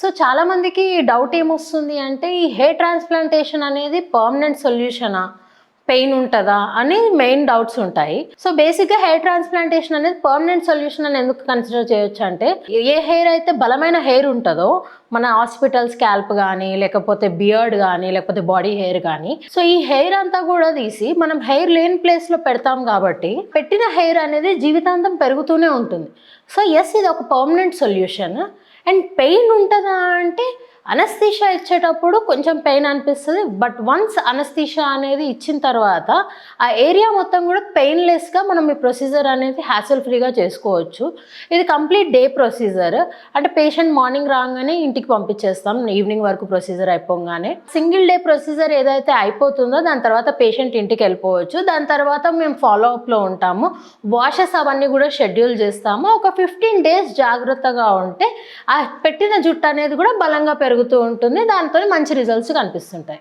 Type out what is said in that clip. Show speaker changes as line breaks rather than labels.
So చాలామందికి doubt ఏమొస్తుంది అంటే ఈ హెయిర్ ట్రాన్స్‌ప్లాంటేషన్ అనేది పర్మనెంట్ సొల్యూషనా? పెయిన్ ఉంటదా? అని మెయిన్ డౌట్స్ ఉంటాయి. సో బేసిక్‌గా హెయిర్ ట్రాన్స్‌ప్లాంటేషన్ అనేది పర్మనెంట్ సొల్యూషన్ అని ఎందుకు కన్సిడర్ చేయొచ్చంటే, ఏ హెయిర్ అయితే బలమైన హెయిర్ ఉంటదో, మన హాస్పిటల్ స్కాల్ప్ గానీ, లేకపోతే బియర్డ్ గానీ, లేకపోతే బాడీ హెయిర్ గానీ, సో ఈ హెయిర్ అంతా గూడా తీసి మనం హెయిర్ లేని ప్లేస్‌లో పెడతాం గాబట్టి, పెట్టిన హెయిర్ అనేది జీవితాంతం పెరుగుతూనే ఉంటుంది. సో యెస్, ఇది ఒక పర్మనెంట్ సొల్యూషన్. అండ్ పెయిన్ ఉంటదా అంటే, అనస్థీషియా ఇచ్చేటప్పుడు కొంచెం పెయిన్ అనిపిస్తది. బట్ వన్స్ అనస్థీషియా అనేది ఇచ్చిన తర్వాత ఆ ఏరియా మొత్తం కూడా పెయిన్‌లెస్‌గా మనం ఈ ప్రొసీజర్ అనేది హ్యాసిల్ ఫ్రీగా చేసుకోవచ్చు. ఇది కంప్లీట్ డే ప్రొసీజర్. అంటే పేషెంట్ మార్నింగ్ రాంగానే ఇంటికి పంపించేస్తాం. ఈవినింగ్ వరకు ప్రొసీజర్ అయిపోంగానే. సింగిల్ డే ప్రొసీజర్ ఏదైతే అయిపోతుందో దాని తర్వాత పేషెంట్ ఇంటికెళ్ళిపోవచ్చు. దాని తర్వాత మేము ఫాలో అప్‌లో ఉంటాము. వాషెస్ అవన్నీ కూడా షెడ్యూల్ చేస్తాము. ఒక 15 డేస్ జాగ్రత్తగా ఉంటే ఆ పెట్టిన జుట్టు అనేది కూడా బలంగా పెరుగుతూ ఉంటుంది. దాంతోని మంచి రిజల్ట్స్ కనిపిస్తుంటాయి.